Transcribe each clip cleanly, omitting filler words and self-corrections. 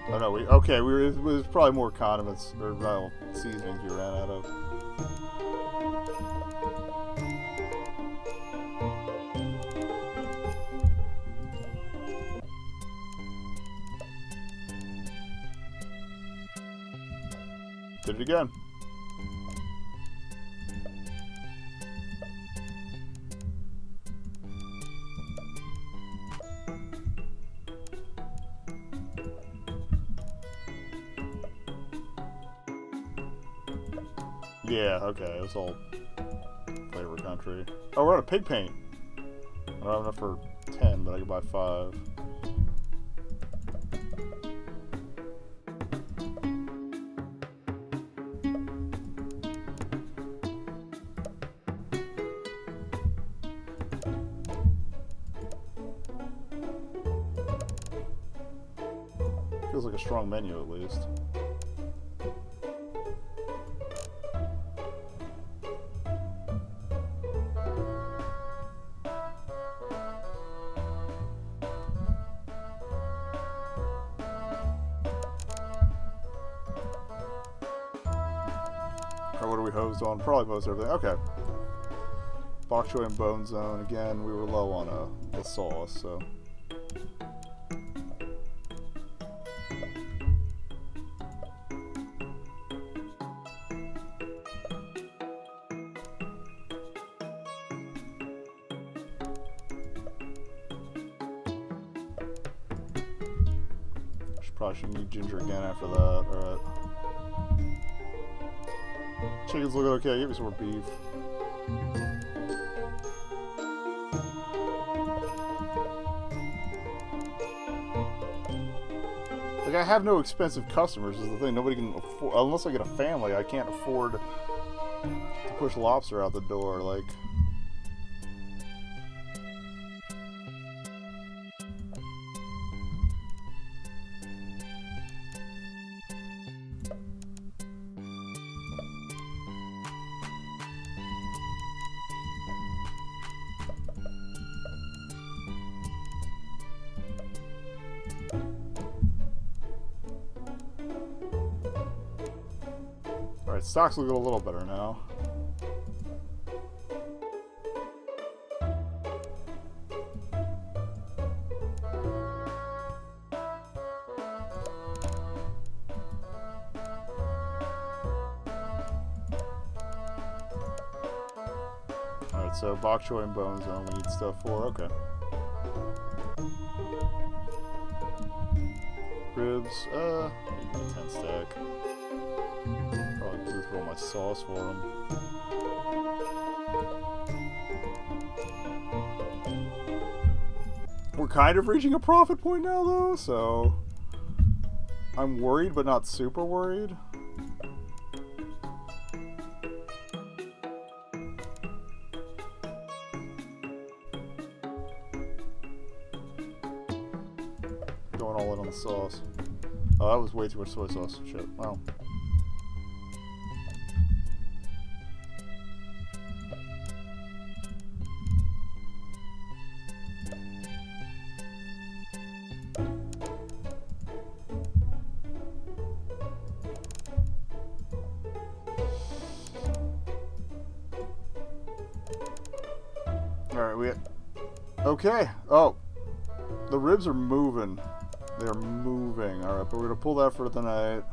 Oh no, okay, it was probably more condiments, or well, seasonings we ran out of. Did it again. Yeah, okay, it's all flavor country. Oh, we're out of pig paint. I don't have enough for 10, but I can buy 5. Feels like a strong menu at least. Or what are we hosed on? Probably most everything. Okay. Bok choy and bone zone. Again, we were low on the sauce, so. Probably should need ginger again after that. Alright. Chicken's looking okay. Give me some more beef. Like, I have no expensive customers is the thing. Nobody can afford, unless I get a family, I can't afford to push lobster out the door. Like, alright, stock's looking a little better now. Alright, so bok choy and bone zone we need stuff for. Okay. Ribs, give me a 10 stack. Probably blew through all my sauce for them. We're kind of reaching a profit point now, though, so I'm worried, but not super worried. Going all in on the sauce. Oh, that was way too much soy sauce. Shit. Wow. Alright, okay. Oh. The ribs are moving. They're moving. Alright, but we're gonna pull that for the night.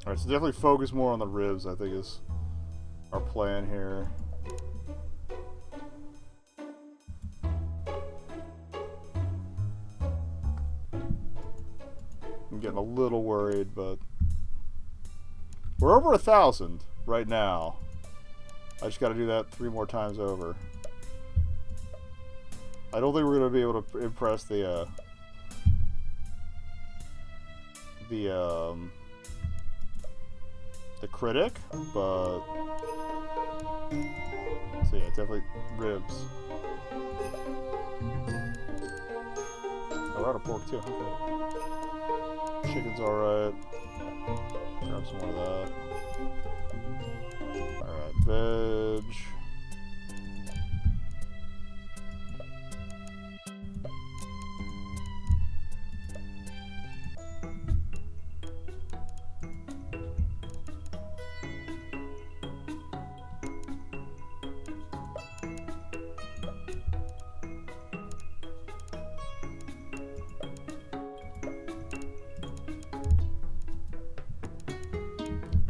Alright, so definitely focus more on the ribs, I think, is our plan here. I'm getting a little worried, but we're over 1,000 right now. I just got to do that 3 more times over. I don't think we're gonna be able to impress the critic, but so yeah, definitely ribs. Oh, we're out of pork too. Okay. Chicken's alright. Grab some more of that. Alright, veg.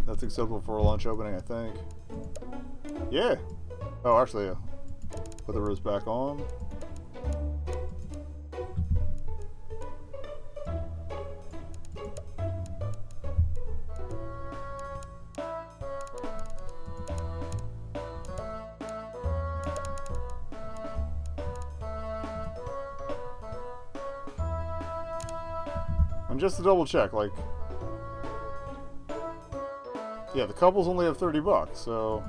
That's acceptable for a lunch opening, I think. Yeah. Oh, actually, yeah. Put the ribs back on. And just to double check, like, yeah, the couples only have $30, so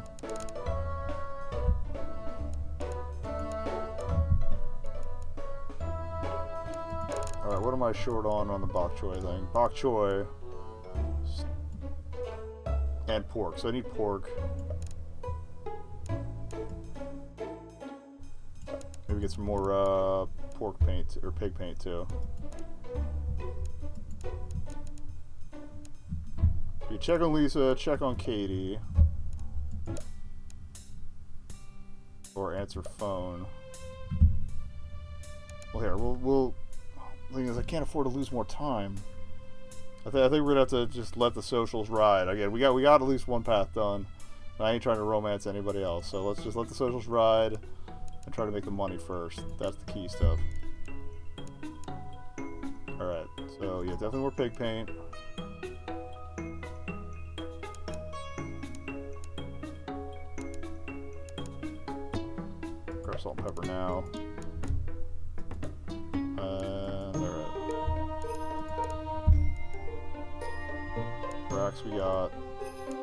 alright, what am I short on the bok choy thing? Bok choy and pork, so I need pork. Maybe get some more pork paint or pig paint too. You check on Lisa, check on Katie. Or answer phone. Well, here, we'll the thing is, I can't afford to lose more time. I think we're gonna have to just let the socials ride. Again, we got at least one path done. And I ain't trying to romance anybody else, so let's just let the socials ride and try to make the money first. That's the key stuff. Alright, so yeah, definitely more pig paint. Grab salt and pepper now. And alright. Racks we got.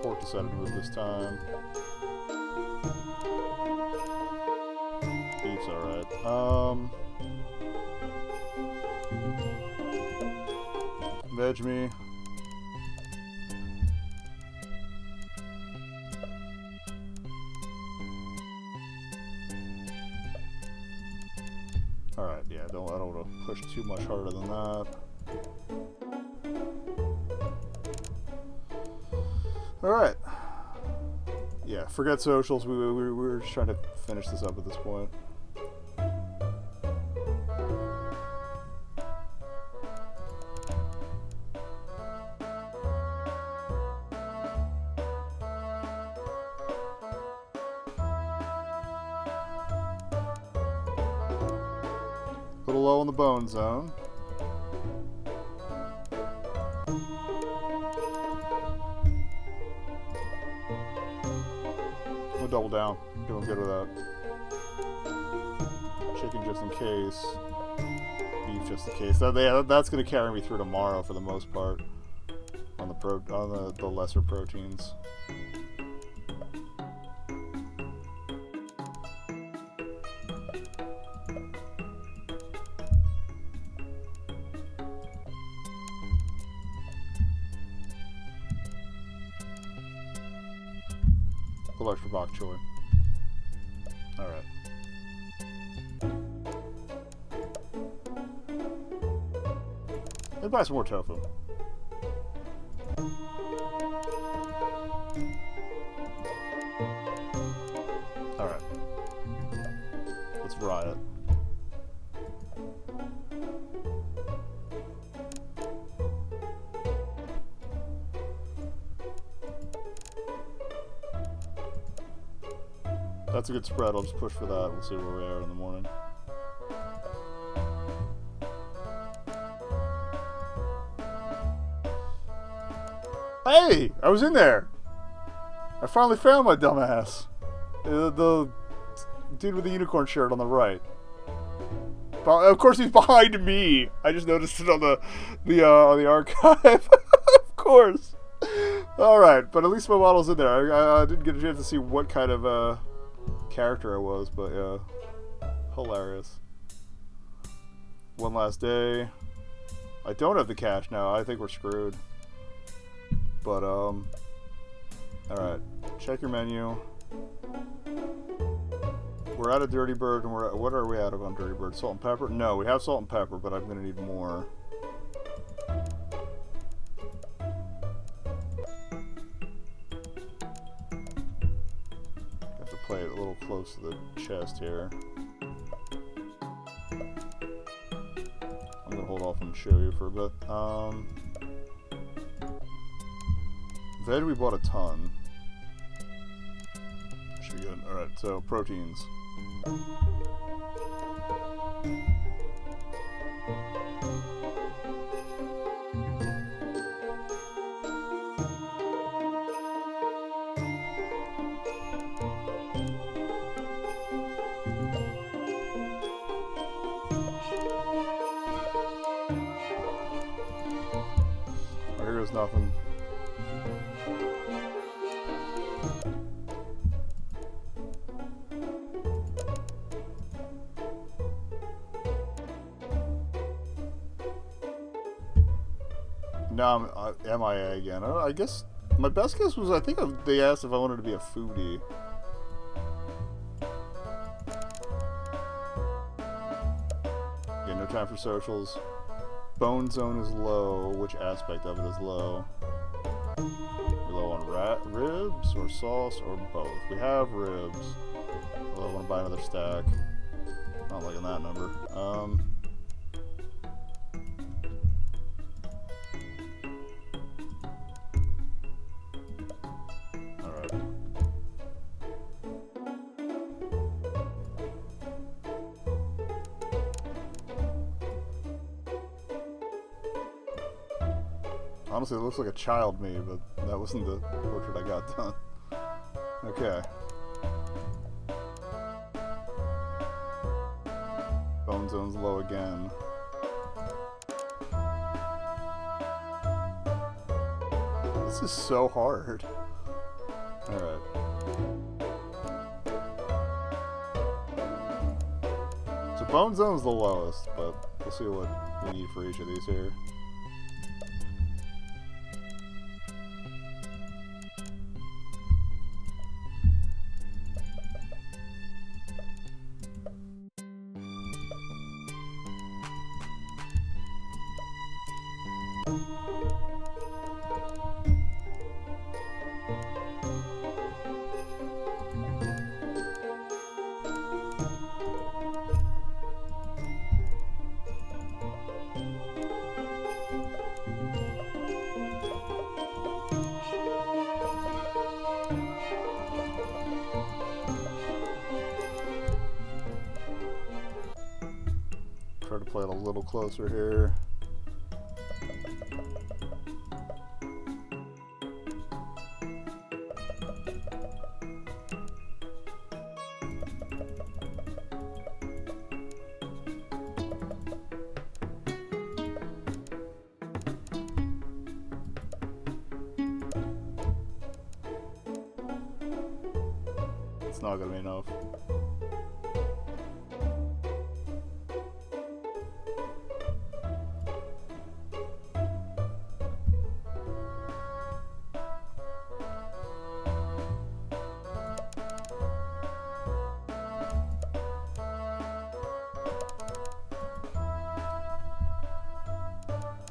Pork decided to move this time. Beef's alright. Veg me. Alright, yeah, I don't want to push too much harder than that. Alright. Yeah, forget socials. We were just trying to finish this up at this point. A little low on the bone zone. We'll double down. Doing good with that. Chicken just in case. Beef just in case. That's going to carry me through tomorrow for the most part. On the lesser proteins. A little extra bok choy. Alright. Let's buy some more tofu. Alright. Let's fry it. That's a good spread. I'll just push for that. We'll see where we are in the morning. Hey! I was in there! I finally found my dumbass. The dude with the unicorn shirt on the right. Of course, he's behind me. I just noticed it on the archive. Of course. All right, but at least my model's in there. I didn't get a chance to see what kind of character I was, but yeah, hilarious. One last day. I don't have the cash now. I think we're screwed. But all right. Check your menu. We're out of Dirty Bird, and what are we out of on Dirty Bird? Salt and pepper? No, we have salt and pepper, but I'm gonna need more. Have to play it a little close to the chest here. I'm gonna hold off and show you for a bit. Veg we bought a ton. Should be good. Alright, so proteins. Here goes nothing. Now I'm MIA again. I guess my best guess was they asked if I wanted to be a foodie. Yeah, no time for socials. Bone zone is low. Which aspect of it is low? We're low on ribs or sauce or both. We have ribs. Although I want to buy another stack. Not liking that number. Honestly, it looks like a child me, but that wasn't the portrait I got done. Okay. Bone zone's low again. This is so hard. Alright. So bone zone's the lowest, but we'll see what we need for each of these here. Try to play it a little closer here. It's not gonna be enough.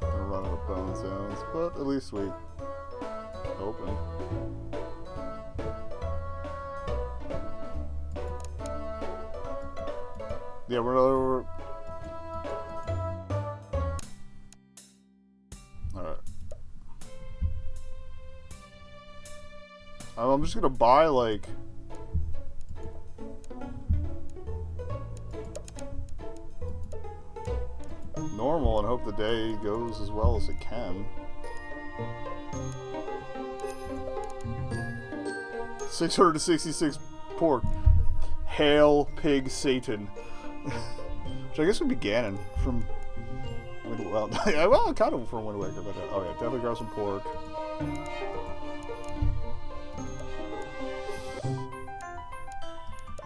Run out of bone zones, but at least we open. Yeah, we're alright. I'm just gonna buy like normal and hope the day goes as well as it can. 666 pork. Hail pig Satan. Which I guess would be Ganon from well, well, kind of from Wind Waker, but oh yeah, definitely grab some pork.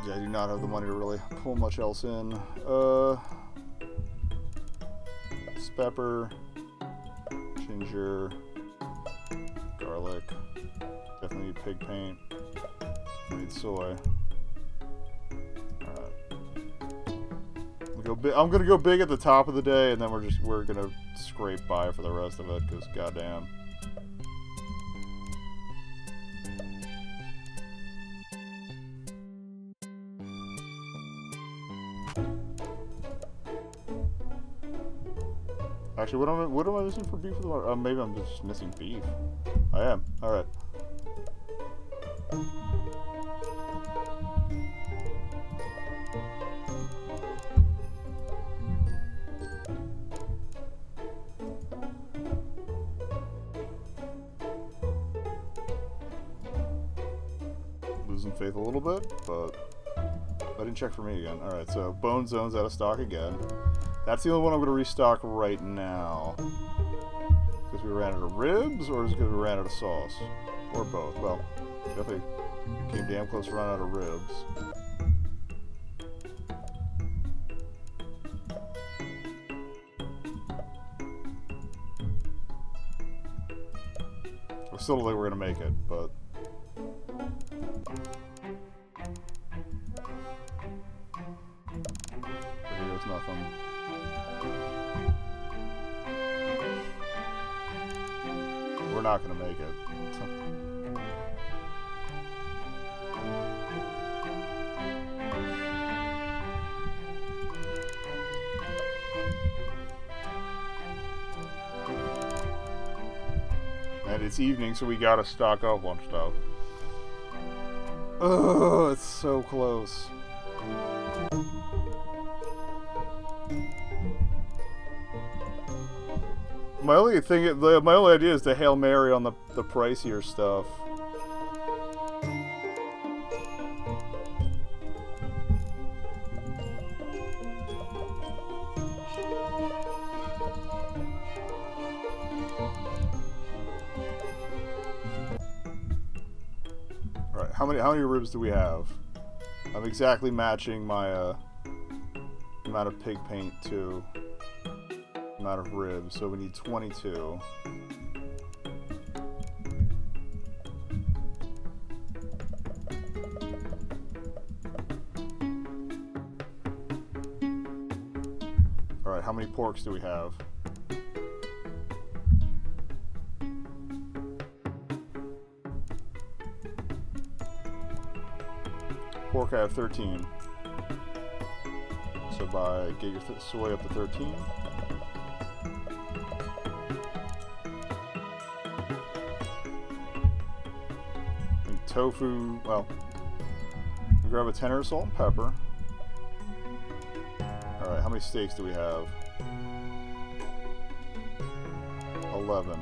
Yeah, I do not have the money to really pull much else in. Pepper, ginger, garlic. Definitely need pig paint. I need soy. I'm gonna go big at the top of the day, and then we're gonna scrape by for the rest of it, because goddamn. Actually, what am I missing for beef for tomorrow? Maybe I'm just missing beef. I am. All right. Losing faith a little bit, but I didn't check for me again. All right, so Bone Zone's out of stock again. That's the only one I'm going to restock right now. Because we ran out of ribs, or is it because we ran out of sauce? Or both. Well, definitely came damn close to run out of ribs. I still don't think we're going to make it, but... Here's nothing. We're not going to make it. And it's evening, so we gotta stock up on stuff. Oh, it's so close. My only idea is to Hail Mary on the pricier stuff. All right, how many ribs do we have? I'm exactly matching my amount of pig paint to amount of ribs, so we need 22. Alright, how many porks do we have? Pork, I have 13. So get your soy up to 13. Tofu, well, we'll grab a tenner of salt and pepper. Alright, how many steaks do we have? 11.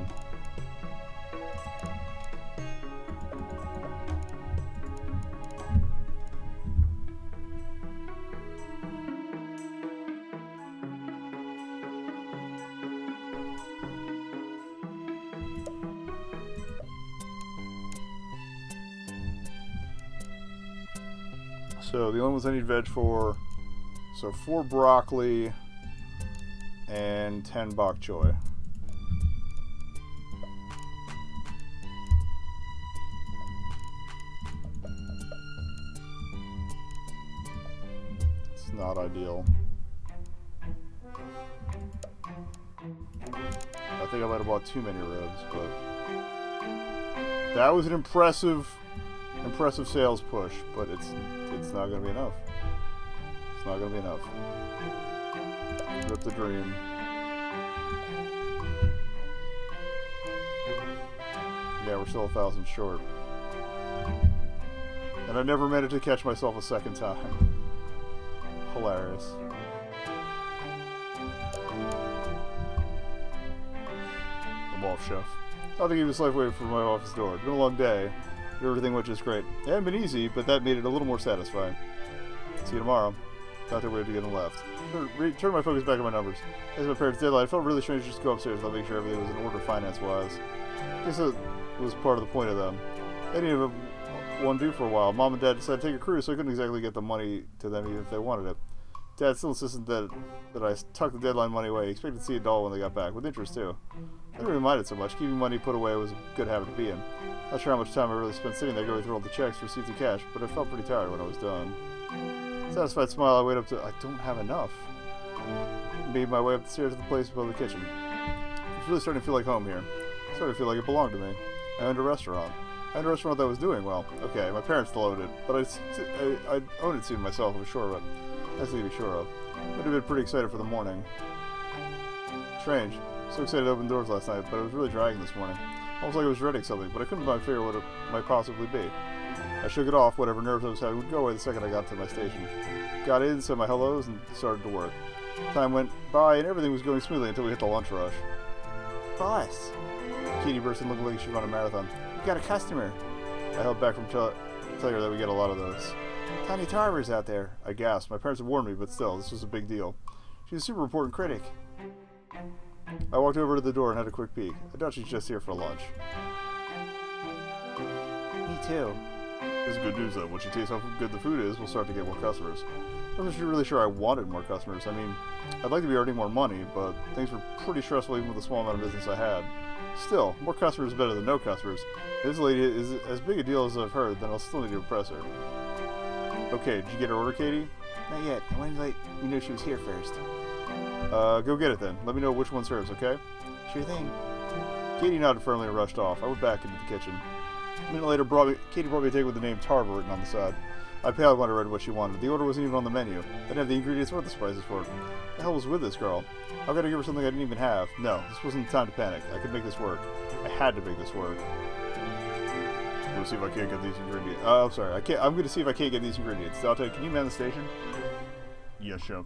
So the only ones I need veg for, so 4 broccoli and 10 bok choy. It's not ideal. I think I might have bought too many ribs, but that was an impressive sales push, but it's not going to be enough. It's not going to be enough. Rip the dream. Yeah, we're still 1,000 short. And I never managed to catch myself a second time. Hilarious. I'm off, chef. I'll have to keep this life away from my office door. It's been a long day. Everything went just great. It hadn't been easy, but that made it a little more satisfying. See you tomorrow. Thought they waited to get on the left. Turn my focus back on my numbers. As my parents' deadline, I felt really strange to just go upstairs without making sure everything was in order finance-wise. I guess that was part of the point of them. They didn't even want to do for a while. Mom and Dad decided to take a cruise, so I couldn't exactly get the money to them even if they wanted it. Dad still insisted that I tuck the deadline money away. He expected to see it all when they got back, with interest too. I didn't really mind it so much. Keeping money put away was a good habit to be in. Not sure how much time I really spent sitting there going through all the checks, receipts, and cash, but I felt pretty tired when I was done. Satisfied smile, I wait up to I don't have enough. Made my way up the stairs to the place above the kitchen. It's really starting to feel like home here. It's starting to feel like it belonged to me. I owned a restaurant. I owned a restaurant that was doing well. Okay, my parents still owned it, but I'd own it soon myself, I was sure of it. That's to be sure of. I'd have been pretty excited for the morning. Strange. So excited to open doors last night, but it was really dragging this morning. Almost like I was dreading something, but I couldn't quite figure what it might possibly be. I shook it off, whatever nerves I was having would go away the second I got to my station. Got in, said my hellos, and started to work. Time went by, and everything was going smoothly until we hit the lunch rush. Boss! Katie burst in looking like she'd run a marathon. We got a customer! I held back from telling her that we get a lot of those. Tiny Tarver's out there, I gasped. My parents had warned me, but still, this was a big deal. She's a super important critic. I walked over to the door and had a quick peek. I doubt she's just here for lunch. Me too. This is good news, though. Once she tastes how good the food is, we'll start to get more customers. I wasn't really sure I wanted more customers. I mean, I'd like to be earning more money, but things were pretty stressful even with the small amount of business I had. Still, more customers is better than no customers. If this lady is as big a deal as I've heard, then I'll still need to impress her. Okay, did you get her order, Katie? Not yet. I wanted to let you know she was here first. Go get it then. Let me know which one's hers, okay? Sure thing. Katie nodded firmly and rushed off. I went back into the kitchen. A minute later, Katie brought me a table with the name Tarver written on the side. I paled when I read what she wanted. The order wasn't even on the menu. I didn't have the ingredients or the spices for it. What the hell was with this girl? How could I give her something I didn't even have? No, this wasn't the time to panic. I could make this work. I had to make this work. We'll see if I can't get these ingredients. I'm sorry. I'm going to see if I can't get these ingredients. Dante, can you man the station? Yes, chef.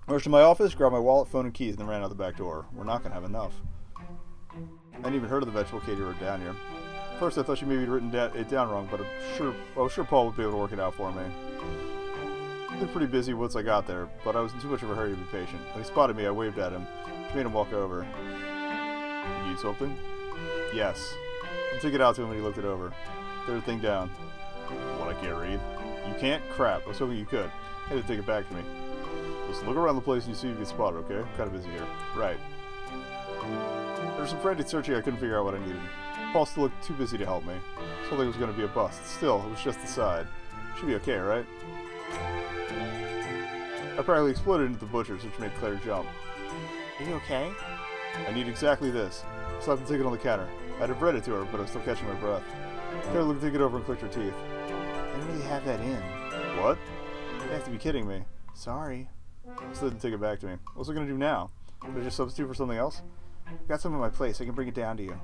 I rushed to my office, grabbed my wallet, phone, and keys, and then ran out the back door. We're not going to have enough. I hadn't even heard of the vegetable Katie wrote down here. First, I thought she maybe had written it down wrong, but I was sure Paul would be able to work it out for me. I've been pretty busy once I got there, but I was in too much of a hurry to be patient. When he spotted me, I waved at him, which made him walk over. You need something? Yes. I took it out to him and he looked it over. Threw the thing down. What, I can't read? You can't? Crap. I was hoping you could. I had to take it back to me. Just look around the place and you see if you get spotted, okay? I'm kind of busy here. Right. There was some frantic searching, I couldn't figure out what I needed. Paul still looked too busy to help me. This whole thing was going to be a bust. Still, it was just the side. Should be okay, right? I practically exploded into the butcher's, which made Claire jump. Are you okay? I need exactly this. I slapped the ticket on the counter. I'd have read it to her, but I was still catching my breath. Claire looked the ticket over and clicked her teeth. I didn't really have that in. What? You have to be kidding me. Sorry. Slid the ticket back to me. What's it going to do now? Should I just substitute for something else? I've got some in my place. I can bring it down to you.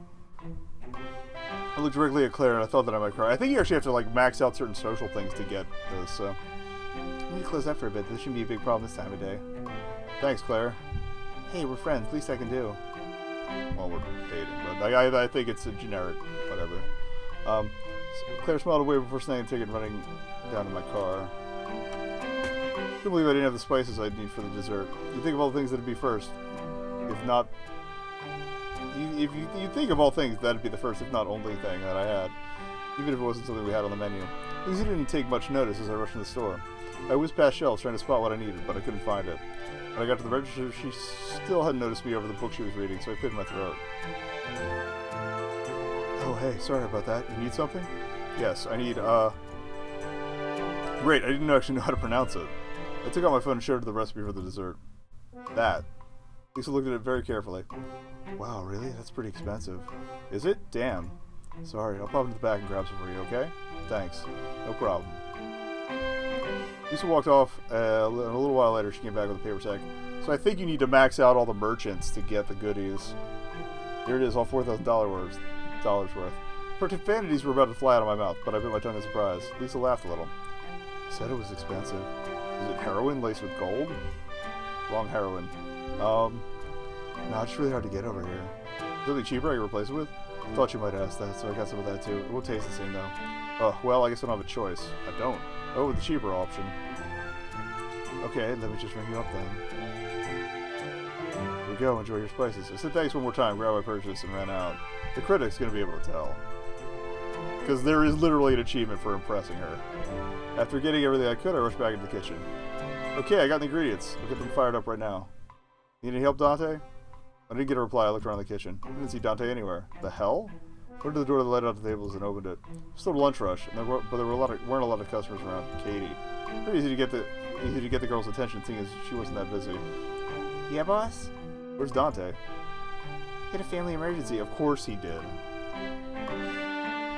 I looked directly at Claire and I thought that I might cry. I think you actually have to like max out certain social things to get this, so... I need to close that for a bit. This shouldn't be a big problem this time of day. Thanks, Claire. Hey, we're friends. Least I can do. Well, we're dating, but I think it's a generic whatever. So Claire smiled away before snagging the ticket and running down to my car. I couldn't believe I didn't have the spices I'd need for the dessert. You think of all the things that'd be first. If not... If you think of all things, that'd be the first, if not only thing that I had. Even if it wasn't something we had on the menu. At least it didn't take much notice as I rushed in the store. I whizzed past shelves trying to spot what I needed, but I couldn't find it. When I got to the register, she still hadn't noticed me over the book she was reading, so I cleared my throat. Oh, hey, sorry about that. You need something? Yes, I need, Great, I didn't actually know how to pronounce it. I took out my phone and showed her the recipe for the dessert. That. Lisa looked at it very carefully. Wow, really? That's pretty expensive. Is it? Damn. Sorry, I'll pop into the back and grab some for you, okay? Thanks. No problem. Lisa walked off, and a little while later she came back with a paper sack. So I think you need to max out all the merchants to get the goodies. Here it is, all $4,000 worth. Profanities were about to fly out of my mouth, but I bit my tongue in surprise. Lisa laughed a little. I said it was expensive. Is it heroin laced with gold? Wrong heroin. No, it's really hard to get over here. Something cheaper I can replace it with? Thought you might ask that, so I got some of that too. It won't taste the same though. Oh, well, I guess I don't have a choice. I don't. Oh, the cheaper option. Okay, let me just ring you up then. Here we go, enjoy your spices. I said thanks one more time, grab my purchase, and ran out. The critic's gonna be able to tell. Because there is literally an achievement for impressing her. After getting everything I could, I rushed back into the kitchen. Okay, I got the ingredients. I'll get them fired up right now. Need any help, Dante? I didn't get a reply. I looked around the kitchen. I didn't see Dante anywhere. The hell? I went to the door that led out to the tables and opened it. It was still a lunch rush, and weren't a lot of customers around. Katie. Pretty easy to get the girl's attention, seeing as she wasn't that busy. Yeah, boss? Where's Dante? He had a family emergency. Of course he did.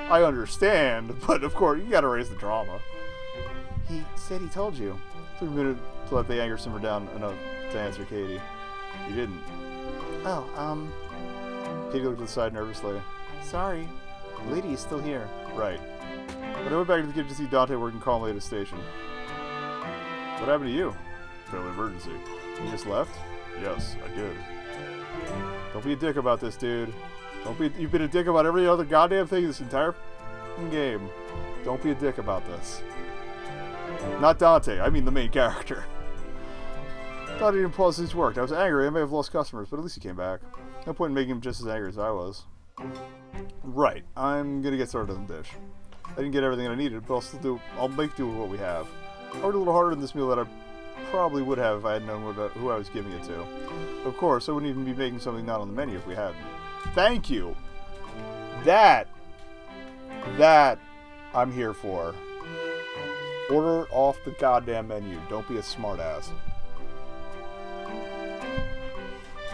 I understand, but of course, you gotta raise the drama. He said he told you. It took a minute to let the anger simmer down enough to answer Katie. He didn't. Oh, Katie looked to the side nervously. Sorry. The lady is still here. Right. But I went back to the kitchen to see Dante working calmly at his station. What happened to you? Family emergency. You just left? Yes, I did. Don't be a dick about this, dude. You've been a dick about every other goddamn thing this entire game. Don't be a dick about this. Not Dante, I mean the main character. Thought he didn't pause his work. I was angry, I may have lost customers, but at least he came back. No point in making him just as angry as I was. Right, I'm gonna get started on the dish. I didn't get everything I needed, but I'll make do with what we have. I worked a little harder in this meal than I probably would have if I had known who I was giving it to. Of course, I wouldn't even be making something not on the menu if we hadn't. Thank you! That I'm here for. Order off the goddamn menu. Don't be a smartass.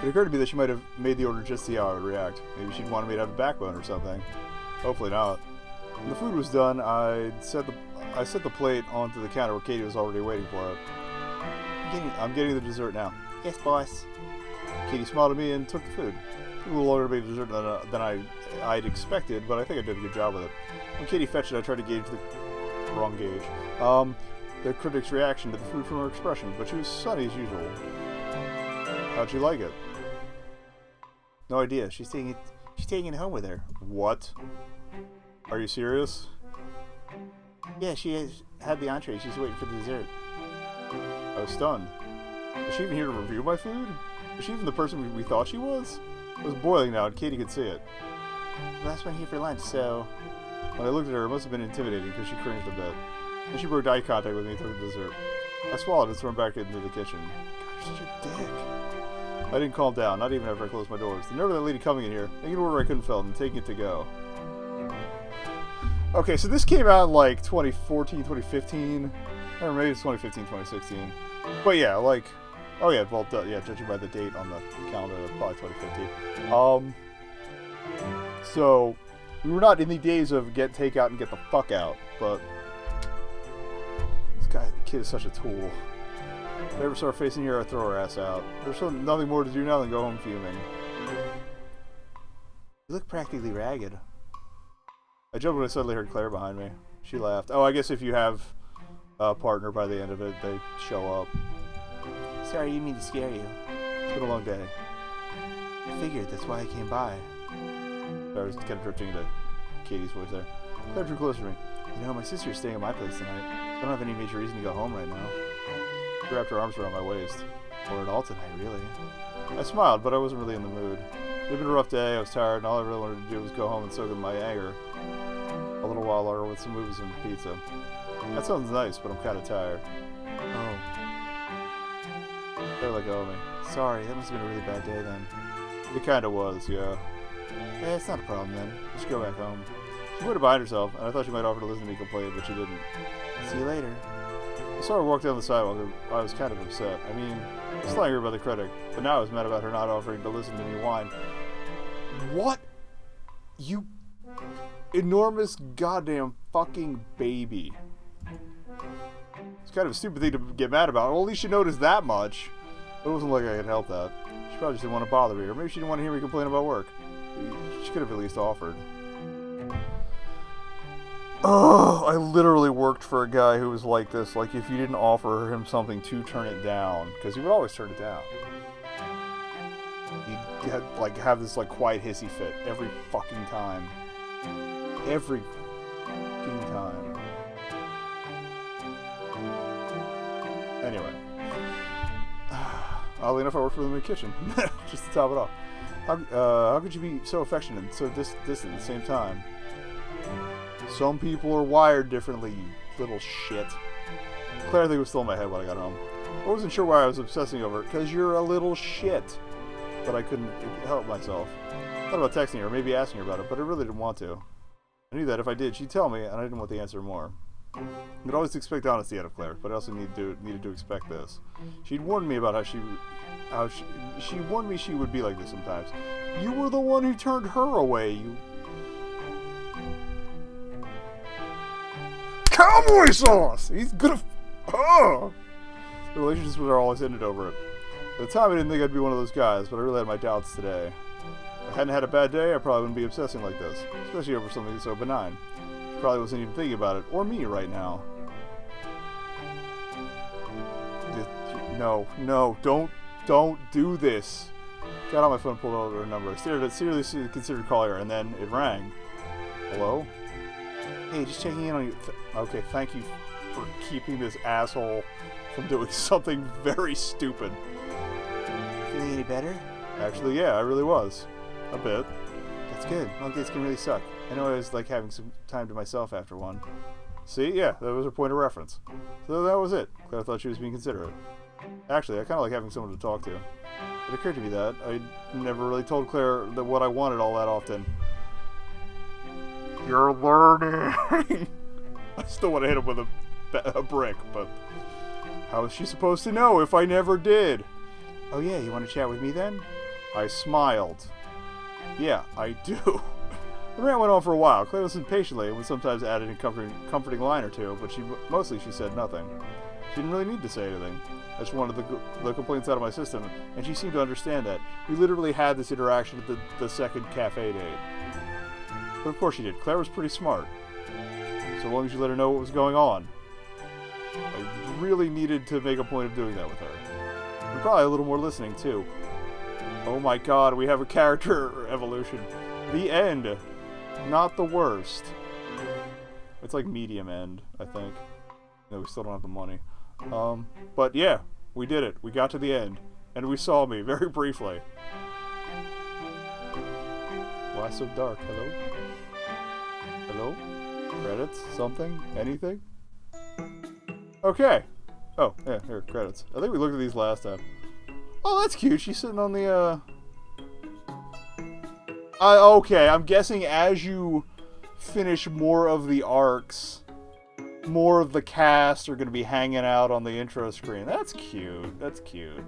It occurred to me that she might have made the order just to see how I would react. Maybe she'd wanted me to have a backbone or something. Hopefully not. When the food was done, I set the plate onto the counter where Katie was already waiting for it. I'm getting the dessert now. Yes, boss. Katie smiled at me and took the food. It took a little longer to make dessert than I'd expected, but I think I did a good job with it. When Katie fetched it, I tried to gauge the wrong gauge. The critic's reaction to the food from her expression, but she was sunny as usual. How'd you like it? No idea. She's taking it home with her. What? Are you serious? Yeah, she has had the entree. She's waiting for the dessert. I was stunned. Was she even here to review my food? Was she even the person we thought she was? It was boiling now, and Katie could see it. Last one here for lunch, so... When I looked at her, it must have been intimidating because she cringed a bit. Then she broke eye contact with me and took the dessert. I swallowed and swam back into the kitchen. God, you're such a dick. I didn't calm down, not even after I closed my doors. The nerve of that lady coming in here, making an order I couldn't fill, and taking it to go. Okay, so this came out in like 2014, 2015, or maybe it's 2015, 2016. But yeah, like, oh yeah, well, yeah, judging by the date on the calendar, probably 2015. So we were not in the days of get takeout and get the fuck out, but this kid is such a tool. If I ever saw her facing here, I'd throw her ass out. There's nothing more to do now than go home fuming. You look practically ragged. I jumped when I suddenly heard Claire behind me. She laughed. Oh, I guess if you have a partner by the end of it, they show up. Sorry, I didn't mean to scare you. It's been a long day. I figured, that's why I came by. I was kind of drifting into Katie's voice there. Claire drew closer to me. You know, my sister's staying at my place tonight. I don't have any major reason to go home right now. She wrapped her arms around my waist. Or at all tonight, really. I smiled, but I wasn't really in the mood. It had been a rough day, I was tired, and all I really wanted to do was go home and soak in my anger. A little while longer with some movies and pizza. That sounds nice, but I'm kind of tired. Oh. They let go of me. Sorry, that must have been a really bad day then. It kind of was, yeah. Yeah, it's not a problem then. Just go back home. She waited behind herself, and I thought she might offer to listen to me complain, but she didn't. See you later. I saw her walk down the sidewalk, and I was kind of upset. I mean, I was angry about the critic, but now I was mad about her not offering to listen to me whine. What? You enormous goddamn fucking baby. It's kind of a stupid thing to get mad about. Well, at least she noticed that much. It wasn't like I could help that. She probably just didn't want to bother me, or maybe she didn't want to hear me complain about work. She could have at least offered. Oh, I literally worked for a guy who was like this. Like, if you didn't offer him something to turn it down, because he would always turn it down. He'd have this like quiet hissy fit every fucking time. Every fucking time. Anyway. Oddly enough, I work for them in the kitchen. Just to top it off. How could you be so affectionate and so distant at the same time? Some people are wired differently, you little shit. Claire, I think, was still in my head when I got home. I wasn't sure why I was obsessing over it, because you're a little shit. But I couldn't help myself. I thought about texting her, maybe asking her about it, but I really didn't want to. I knew that if I did, she'd tell me, and I didn't want the answer more. I could always expect honesty out of Claire, but I also needed to expect this. She'd warned me about how she warned me she would be like this sometimes. You were the one who turned her away, you... Cowboy sauce! He's gonna... Oh! The relationships were always ended over it. At the time, I didn't think I'd be one of those guys, but I really had my doubts today. If I hadn't had a bad day, I probably wouldn't be obsessing like this, especially over something so benign. She probably wasn't even thinking about it, or me right now. No, don't do this. Got on my phone, pulled out her number. Seriously considered calling her, and then it rang. Hello? Hey, just checking in on you. Okay, thank you for keeping this asshole from doing something very stupid. Feeling any better? Actually, yeah, I really was. A bit. That's good. Long days can really suck. I know I was like having some time to myself after one. See? Yeah, that was her point of reference. So that was it. Claire thought she was being considerate. Actually, I kind of like having someone to talk to. It occurred to me that I never really told Claire that what I wanted all that often. You're learning! I still want to hit him with a brick, but how is she supposed to know if I never did? Oh yeah, you want to chat with me then? I smiled. Yeah, I do. The rant went on for a while. Claire listened patiently and would sometimes add a comforting line or two, but mostly she said nothing. She didn't really need to say anything. I just wanted the complaints out of my system, and she seemed to understand that. We literally had this interaction at the second cafe date. But of course she did. Claire was pretty smart. So long as you let her know what was going on. I really needed to make a point of doing that with her. And probably a little more listening, too. Oh my god, we have a character evolution. The end. Not the worst. It's like medium end, I think. No, we still don't have the money. But yeah, we did it. We got to the end. And we saw me, very briefly. Why so dark? Hello? Hello? Credits? Something? Anything? Okay. Oh, yeah, here, credits. I think we looked at these last time. Oh, that's cute. She's sitting on the, okay, I'm guessing as you finish more of the arcs, more of the cast are going to be hanging out on the intro screen. That's cute. That's cute.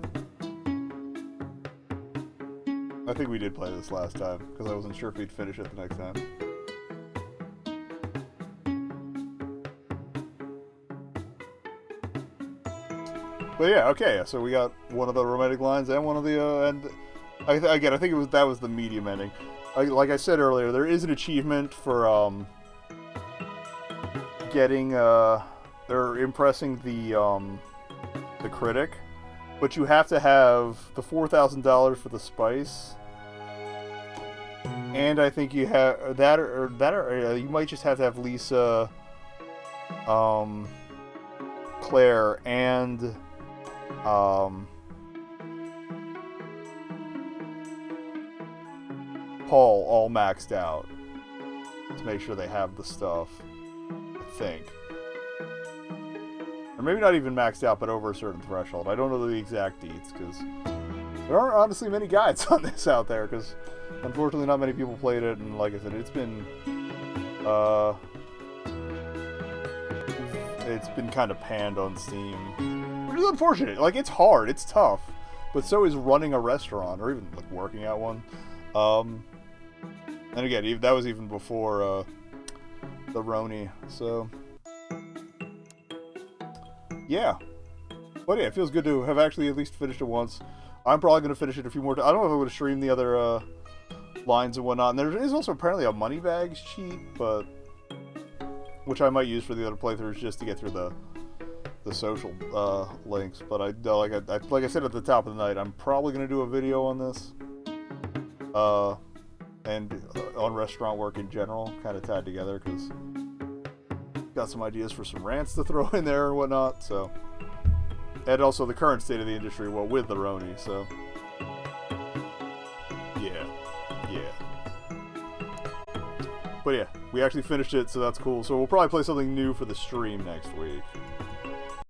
I think we did play this last time, because I wasn't sure if we'd finish it the next time. But yeah, okay, so we got one of the romantic lines and one of the, again, I think that was the medium ending. Like I said earlier, there is an achievement for, getting, or impressing the critic, but you have to have the $4,000 for the spice, and I think you have, that or you might just have to have Lisa, Claire, and, Paul all maxed out to make sure they have the stuff, I think. Or maybe not even maxed out, but over a certain threshold. I don't know the exact deets, because there aren't honestly many guides on this out there, because unfortunately not many people played it, and like I said, it's been kind of panned on Steam, which is unfortunate. Like, it's hard, it's tough, but so is running a restaurant, or even like working at one. And again, that was even before the Roni, so yeah. But yeah, it feels good to have actually at least finished it once. I'm probably going to finish it a few more times. I don't know if I'm going to stream the other lines and whatnot. And there is also apparently a money bags cheat, but which I might use for the other playthroughs just to get through the social links. But like I said at the top of the night, I'm probably going to do a video on this. And on restaurant work in general, kind of tied together, because got some ideas for some rants to throw in there and whatnot, so And also the current state of the industry, well, with the Roni, so. Yeah. But yeah, we actually finished it, so that's cool. So we'll probably play something new for the stream next week.